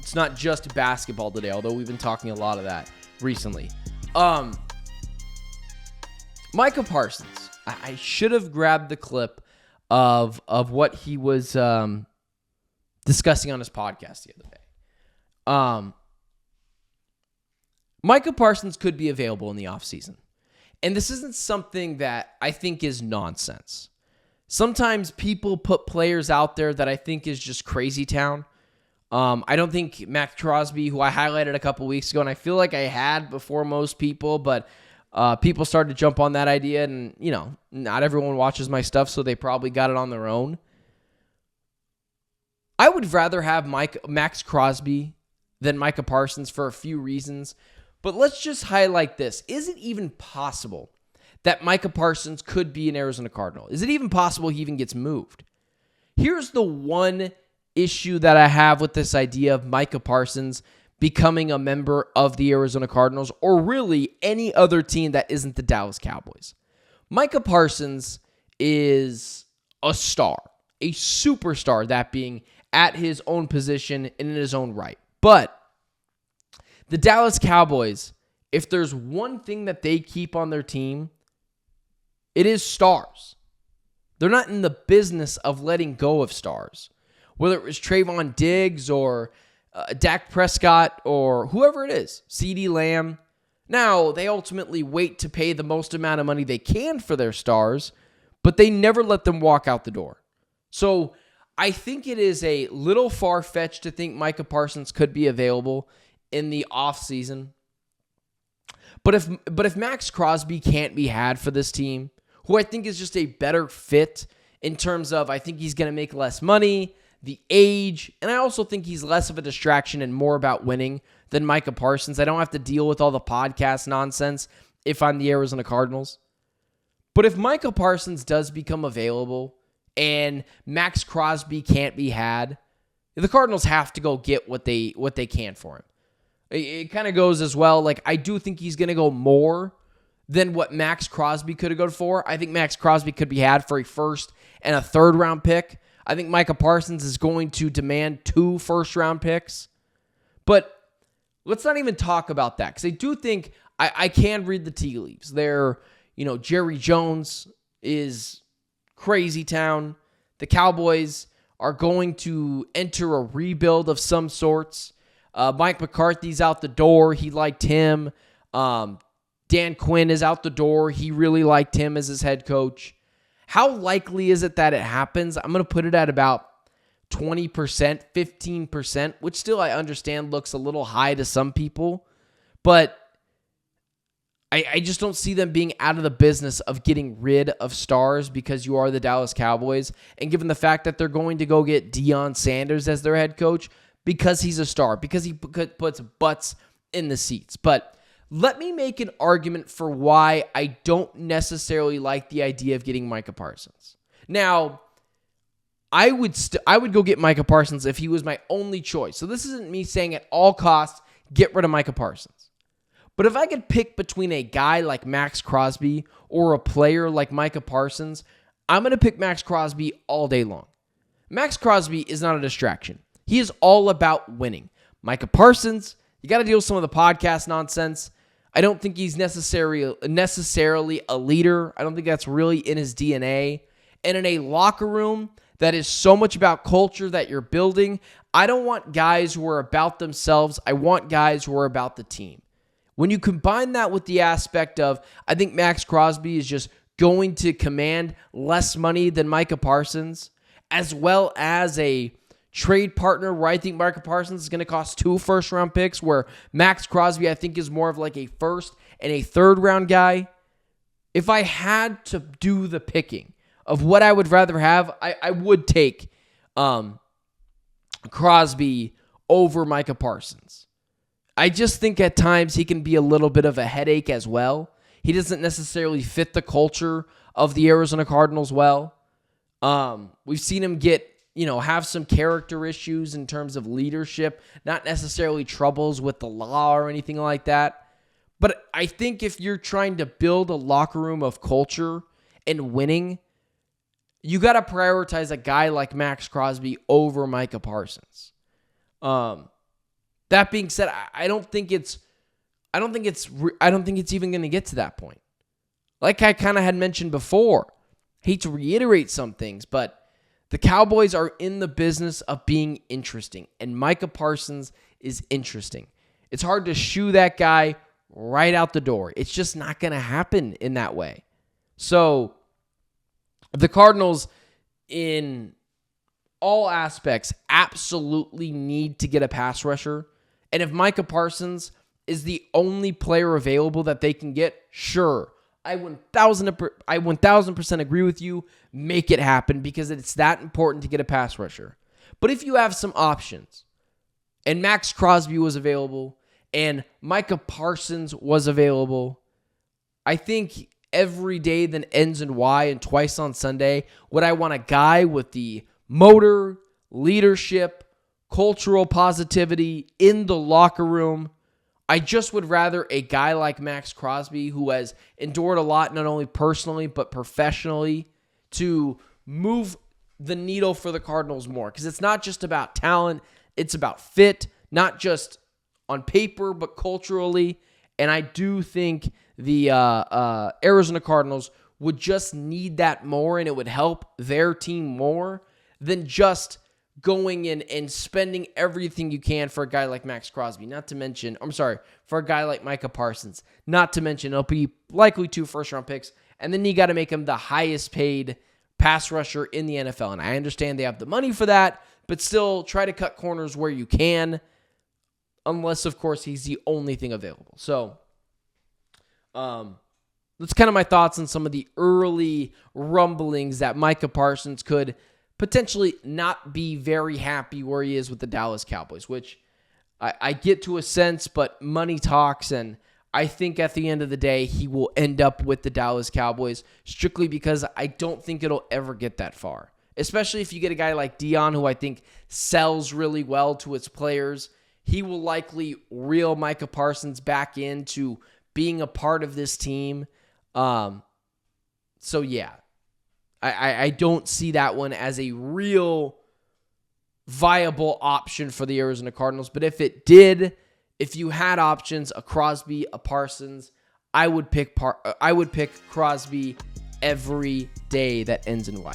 It's not just basketball today, although we've been talking a lot of that recently. Micah Parsons. I should have grabbed the clip of what he was discussing on his podcast the other day. Micah Parsons could be available in the offseason. And this isn't something that I think is nonsense. Sometimes people put players out there that I think is just crazy town. I don't think Max Crosby, who I highlighted a couple weeks ago, and I feel like I had before most people, but people started to jump on that idea, and, you know, not everyone watches my stuff, so they probably got it on their own. I would rather have Max Crosby than Micah Parsons for a few reasons, but let's just highlight this. Is it even possible that Micah Parsons could be an Arizona Cardinal? Is it even possible he even gets moved? Here's the one issue that I have with this idea of Micah Parsons becoming a member of the Arizona Cardinals, or really any other team that isn't the Dallas Cowboys. Micah Parsons is a star, a superstar, that being at his own position and in his own right. But the Dallas Cowboys, if there's one thing that they keep on their team, it is stars. They're not in the business of letting go of stars. Whether it was Trayvon Diggs or Dak Prescott or whoever it is, CeeDee Lamb. Now, they ultimately wait to pay the most amount of money they can for their stars, but they never let them walk out the door. So I think it is a little far-fetched to think Micah Parsons could be available in the offseason. But if Max Crosby can't be had for this team, who I think is just a better fit in terms of I think he's going to make less money, the age, and I also think he's less of a distraction and more about winning than Micah Parsons. I don't have to deal with all the podcast nonsense if I'm the Arizona Cardinals. But if Micah Parsons does become available and Max Crosby can't be had, the Cardinals have to go get what they can for him. It kind of goes as well. Like, I do think he's going to go more than what Max Crosby could have gone for. I think Max Crosby could be had for a first and a third round pick. I think Micah Parsons is going to demand 2 first-round picks. But let's not even talk about that, because I do think I can read the tea leaves. Jerry Jones is crazy town. The Cowboys are going to enter a rebuild of some sorts. Mike McCarthy's out the door. He liked him. Dan Quinn is out the door. He really liked him as his head coach. How likely is it that it happens? I'm going to put it at about 20%, 15%, which still I understand looks a little high to some people. But I just don't see them being out of the business of getting rid of stars because you are the Dallas Cowboys. And given the fact that they're going to go get Deion Sanders as their head coach because he's a star, because he puts butts in the seats. But let me make an argument for why I don't necessarily like the idea of getting Micah Parsons. Now, I would go get Micah Parsons if he was my only choice. So this isn't me saying at all costs, get rid of Micah Parsons. But if I could pick between a guy like Max Crosby or a player like Micah Parsons, I'm going to pick Max Crosby all day long. Max Crosby is not a distraction. He is all about winning. Micah Parsons, you got to deal with some of the podcast nonsense. I don't think he's necessarily a leader. I don't think that's really in his DNA. And in a locker room that is so much about culture that you're building, I don't want guys who are about themselves. I want guys who are about the team. When you combine that with the aspect of, I think Max Crosby is just going to command less money than Micah Parsons, as well as a trade partner where I think Micah Parsons is going to cost 2 first-round picks, where Max Crosby, I think, is more of like a first and a third-round guy. If I had to do the picking of what I would rather have, I would take Crosby over Micah Parsons. I just think at times he can be a little bit of a headache as well. He doesn't necessarily fit the culture of the Arizona Cardinals well. We've seen him have some character issues in terms of leadership, not necessarily troubles with the law or anything like that. But I think if you're trying to build a locker room of culture and winning, you got to prioritize a guy like Max Crosby over Micah Parsons. That being said, I don't think it's even going to get to that point. Like I kind of had mentioned before, hate to reiterate some things, but the Cowboys are in the business of being interesting, and Micah Parsons is interesting. It's hard to shoo that guy right out the door. It's just not going to happen in that way. So the Cardinals, in all aspects, absolutely need to get a pass rusher. And if Micah Parsons is the only player available that they can get, sure, I 1,000% agree with you. Make it happen because it's that important to get a pass rusher. But if you have some options, and Max Crosby was available, and Micah Parsons was available, I think every day that ends in Y and twice on Sunday, would I want a guy with the motor, leadership, cultural positivity in the locker room? I just would rather a guy like Max Crosby, who has endured a lot, not only personally, but professionally, to move the needle for the Cardinals more. Because it's not just about talent, it's about fit, not just on paper, but culturally. And I do think the Arizona Cardinals would just need that more, and it would help their team more than just going in and spending everything you can for a guy like Max Crosby, for a guy like Micah Parsons, not to mention it'll be likely 2 first-round picks, and then you got to make him the highest paid pass rusher in the NFL, and I understand they have the money for that, but still try to cut corners where you can, unless, of course, he's the only thing available. So, that's kind of my thoughts on some of the early rumblings that Micah Parsons could potentially not be very happy where he is with the Dallas Cowboys, which I get to a sense, but money talks, and I think at the end of the day, he will end up with the Dallas Cowboys strictly because I don't think it'll ever get that far, especially if you get a guy like Dion, who I think sells really well to its players. He will likely reel Micah Parsons back into being a part of this team. So yeah, I don't see that one as a real viable option for the Arizona Cardinals. But if it did, if you had options, a Crosby, a Parsons, I would pick Crosby every day that ends in Y.